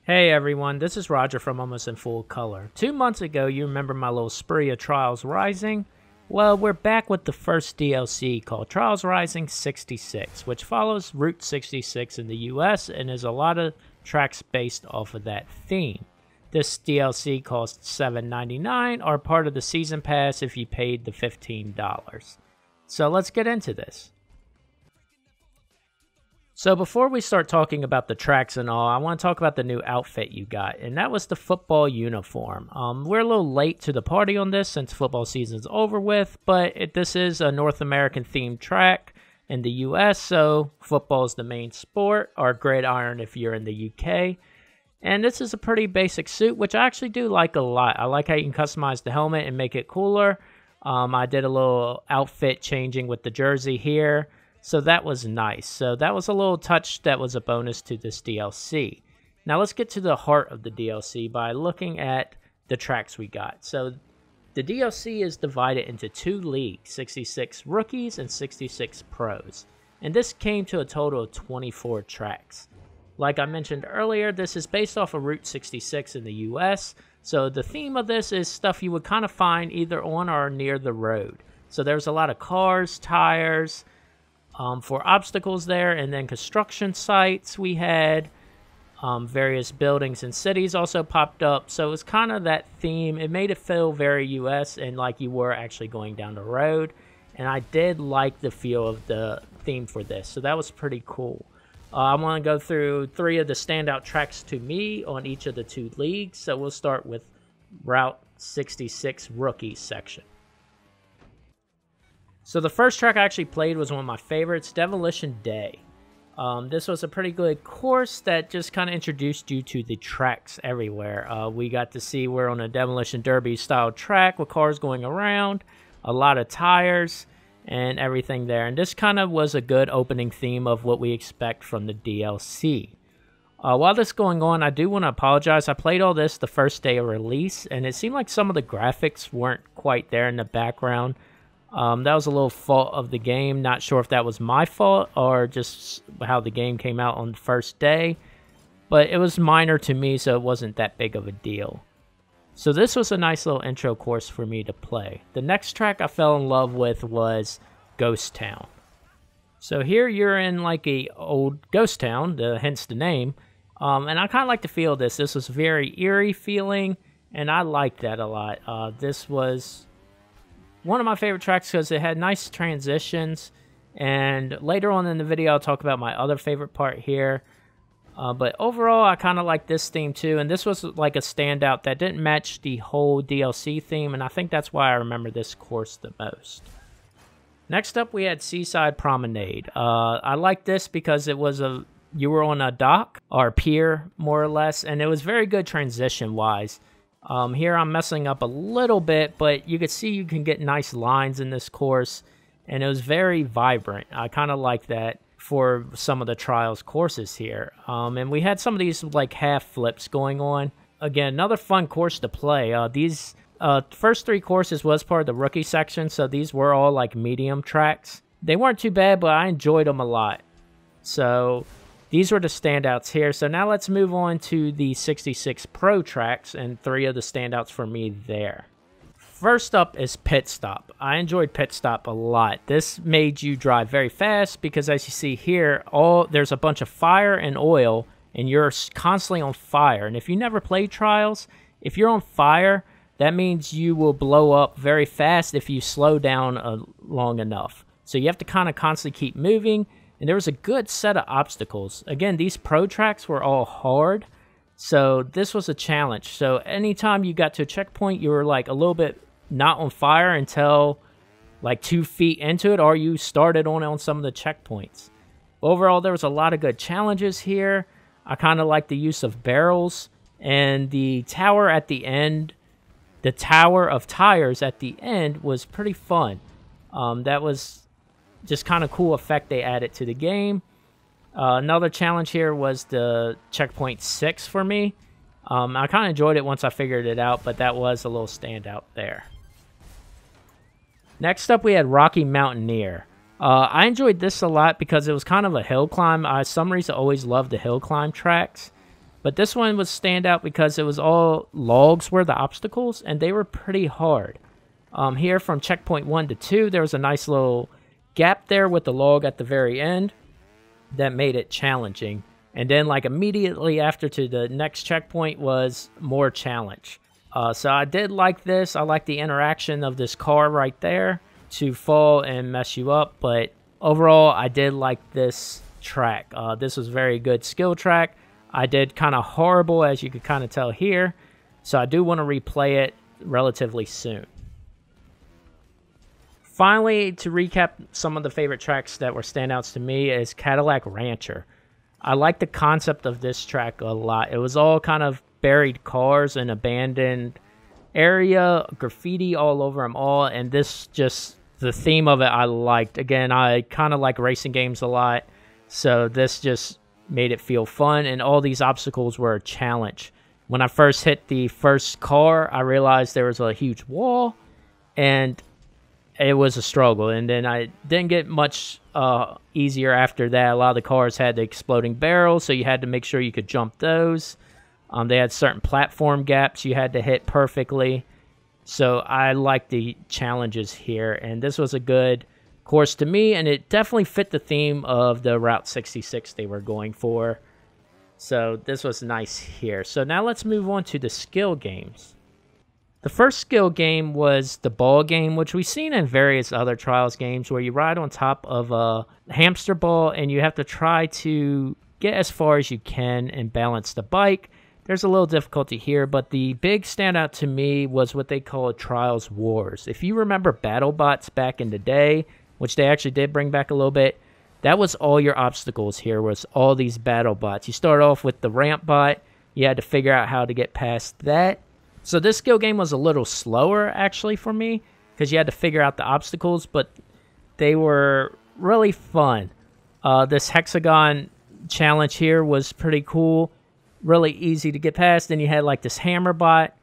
Hey everyone, this is Roger from Almost in Full Color. 2 months ago, you remember my little spree of Trials Rising? Well, we're back with the first DLC called Trials Rising 66, which follows Route 66 in the US and is a lot of tracks based off of that theme. This DLC costs $7.99 or part of the Season Pass if you paid the $15. So let's get into this. So before we start talking about the tracks and all, I want to talk about the new outfit you got, and that was the football uniform. We're a little late to the party on this since football season's over with, but this is a North American themed track in the US, so football is the main sport, or gridiron if you're in the UK. And this is a pretty basic suit, which I actually do like a lot. I like how you can customize the helmet and make it cooler. I did a little outfit changing with the jersey here. So that was nice. So that was a little touch that was a bonus to this DLC. Now let's get to the heart of the DLC by looking at the tracks we got. So the DLC is divided into 2 leagues, 66 rookies and 66 pros. And this came to a total of 24 tracks. Like I mentioned earlier, this is based off of Route 66 in the US. So the theme of this is stuff you would kind of find either on or near the road. So there's a lot of cars, tires, for obstacles there, and then construction sites we had, various buildings and cities also popped up, so it's kind of that theme. It made it feel very US and like you were actually going down the road, and I did like the feel of the theme for this, so that was pretty cool. I want to go through 3 of the standout tracks to me on each of the 2 leagues, so we'll start with Route 66 Rookie section. So the first track I actually played was one of my favorites, Demolition Day. This was a pretty good course that just kind of introduced you to the tracks everywhere. We got to see we're on a Demolition Derby style track with cars going around, a lot of tires, and everything there. And this kind of was a good opening theme of what we expect from the DLC. While this is going on, I do want to apologize. I played all this the first day of release, and it seemed like some of the graphics weren't quite there in the background. That was a little fault of the game. Not sure if that was my fault or just how the game came out on the first day. But it was minor to me, so it wasn't that big of a deal. So this was a nice little intro course for me to play. The next track I fell in love with was Ghost Town. So here you're in like a old ghost town, hence the name. And I kind of like the feel of this. This was very eerie feeling, and I liked that a lot. This was one of my favorite tracks because it had nice transitions, and later on in the video I'll talk about my other favorite part here. But overall I kind of like this theme too, and this was like a standout that didn't match the whole DLC theme, and I think that's why I remember this course the most. Next up we had Seaside Promenade. I like this because it was you were on a dock or pier more or less, and it was very good transition wise. Here I'm messing up a little bit, but you can see you can get nice lines in this course, and it was very vibrant. I kind of like that for some of the Trials courses here. And we had some of these like half flips going on. Again, another fun course to play. These first 3 courses was part of the rookie section, so these were all like medium tracks. They weren't too bad, but I enjoyed them a lot. So these were the standouts here. So now let's move on to the 66 Pro tracks and 3 of the standouts for me there. First up is Pit Stop. I enjoyed Pit Stop a lot. This made you drive very fast because as you see here, there's a bunch of fire and oil, and you're constantly on fire. And if you never played Trials, if you're on fire, that means you will blow up very fast if you slow down long enough. So you have to kind of constantly keep moving. And there was a good set of obstacles. Again, these pro tracks were all hard, so this was a challenge. So anytime you got to a checkpoint, you were like a little bit not on fire until like 2 feet into it, or you started on some of the checkpoints. Overall, there was a lot of good challenges here. I kind of like the use of barrels, and the tower at the end, the tower of tires at the end was pretty fun. That was just kind of cool effect they added to the game. Another challenge here was the checkpoint 6 for me. I kind of enjoyed it once I figured it out, but that was a little standout there. Next up we had Rocky Mountaineer. I enjoyed this a lot because it was kind of a hill climb. I, for some reason, always loved the hill climb tracks. But this one would stand out because it was all logs were the obstacles, and they were pretty hard. Here from checkpoint 1 to 2, there was a nice little gap there with the log at the very end that made it challenging. And then like immediately after to the next checkpoint was more challenge. So I did like this. I like the interaction of this car right there to fall and mess you up. But overall, I did like this track. This was a very good skill track. I did kind of horrible, as you could kind of tell here. So I do want to replay it relatively soon. Finally, to recap some of the favorite tracks that were standouts to me is Cadillac Rancher. I like the concept of this track a lot. It was all kind of buried cars and abandoned area, graffiti all over them all, and this just, the theme of it I liked. Again, I kind of like racing games a lot, so this just made it feel fun, and all these obstacles were a challenge. When I first hit the first car, I realized there was a huge wall, and it was a struggle, and then I didn't get much easier after that. A lot of the cars had the exploding barrels, so you had to make sure you could jump those. They had certain platform gaps you had to hit perfectly. So I like the challenges here, and this was a good course to me, and it definitely fit the theme of the Route 66 they were going for. So this was nice here. So now let's move on to the skill games. The first skill game was the ball game, which we've seen in various other Trials games, where you ride on top of a hamster ball and you have to try to get as far as you can and balance the bike. There's a little difficulty here, but the big standout to me was what they call Trials Wars. If you remember BattleBots back in the day, which they actually did bring back a little bit, that was all your obstacles here, was all these BattleBots. You start off with the ramp bot. You had to figure out how to get past that. So this skill game was a little slower, actually, for me, because you had to figure out the obstacles, but they were really fun. This hexagon challenge here was pretty cool, really easy to get past. Then you had like this hammer bot.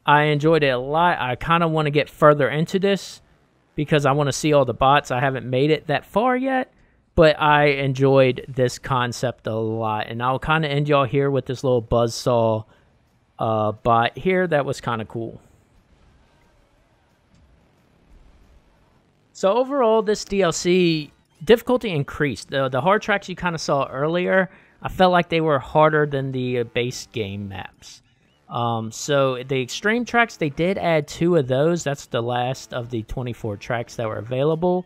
I enjoyed it a lot. I kind of want to get further into this because I want to see all the bots. I haven't made it that far yet, but I enjoyed this concept a lot. And I'll kind of end y'all here with this little buzzsaw bot here. That was kind of cool. So overall, this DLC difficulty increased. The hard tracks you kind of saw earlier, I felt like they were harder than the base game maps. So the extreme tracks, they did add 2 of those. That's the last of the 24 tracks that were available,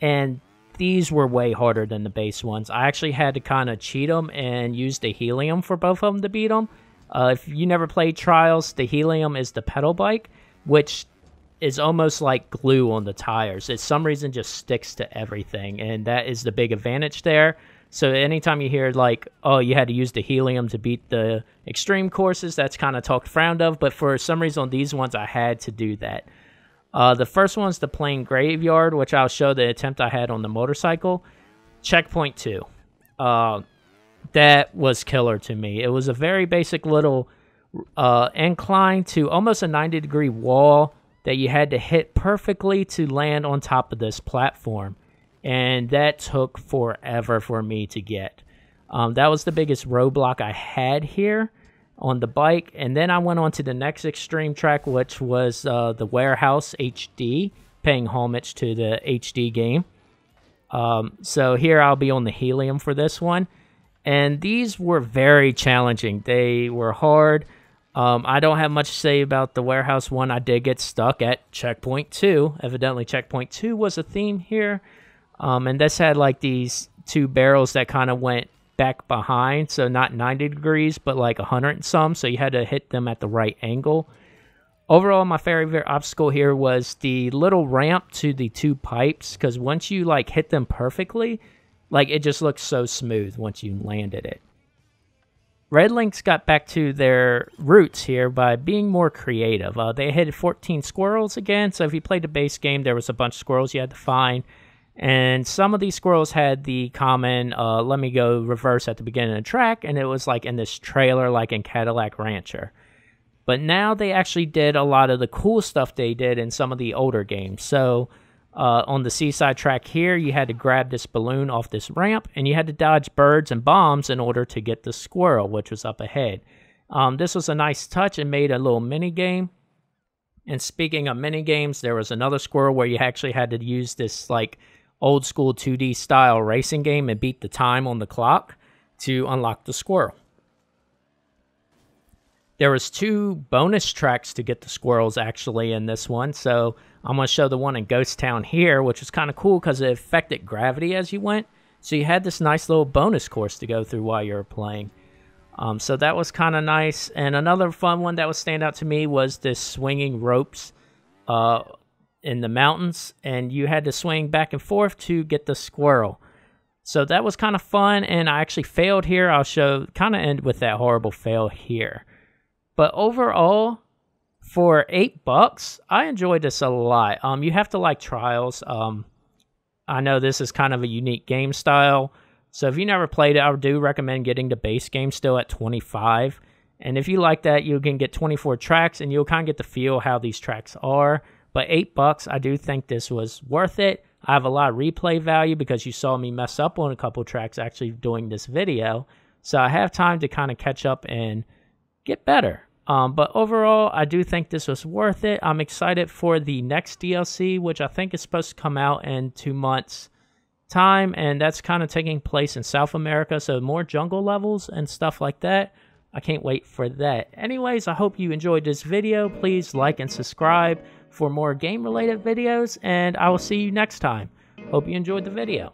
and these were way harder than the base ones. I actually had to kind of cheat them and use the helium for both of them to beat them. If you never played Trials, the helium is the pedal bike, which is almost like glue on the tires. It, some reason, just sticks to everything, and that is the big advantage there. So anytime you hear like, oh, you had to use the helium to beat the extreme courses, that's kind of talked frowned of, but for some reason on these ones, I had to do that. The first one's the plane graveyard, which I'll show the attempt I had on the motorcycle. Checkpoint 2. That was killer to me. It was a very basic little incline to almost a 90-degree wall that you had to hit perfectly to land on top of this platform. And that took forever for me to get. That was the biggest roadblock I had here on the bike. And then I went on to the next extreme track, which was the Warehouse HD, paying homage to the HD game. So here I'll be on the helium for this one. And these were very challenging. They were hard. I don't have much to say about the Warehouse one. I did get stuck at checkpoint 2. Evidently, checkpoint 2 was a theme here. And this had like these 2 barrels that kind of went back behind. So not 90 degrees, but like 100 and some. So you had to hit them at the right angle. Overall, my favorite obstacle here was the little ramp to the 2 pipes. Because once you like hit them perfectly, like it just looked so smooth once you landed it. Red Links got back to their roots here by being more creative. They hit 14 squirrels again. So if you played the base game, there was a bunch of squirrels you had to find. And some of these squirrels had the common, let me go reverse at the beginning of the track. And it was like in this trailer, like in Cadillac Rancher. But now they actually did a lot of the cool stuff they did in some of the older games. So On the seaside track here, you had to grab this balloon off this ramp, and you had to dodge birds and bombs in order to get the squirrel, which was up ahead. This was a nice touch and made a little mini game. And speaking of mini games, there was another squirrel where you actually had to use this like old school 2D style racing game and beat the time on the clock to unlock the squirrel. There was 2 bonus tracks to get the squirrels actually in this one, so I'm going to show the one in Ghost Town here, which was kind of cool because it affected gravity as you went. So you had this nice little bonus course to go through while you were playing. So that was kind of nice. And another fun one that would stand out to me was this swinging ropes in the mountains, and you had to swing back and forth to get the squirrel. So that was kind of fun, and I actually failed here. I'll kind of end with that horrible fail here. But overall, for $8, I enjoyed this a lot. You have to like trials. I know this is kind of a unique game style, so if you never played it, I do recommend getting the base game still at $25. And if you like that, you can get 24 tracks, and you'll kind of get to feel how these tracks are. But $8, I do think this was worth it. I have a lot of replay value because you saw me mess up on a couple tracks actually doing this video. So I have time to kind of catch up and get better. But overall, I do think this was worth it. I'm excited for the next DLC, which I think is supposed to come out in 2 months' time. And that's kind of taking place in South America. So more jungle levels and stuff like that. I can't wait for that. Anyways, I hope you enjoyed this video. Please like and subscribe for more game-related videos. And I will see you next time. Hope you enjoyed the video.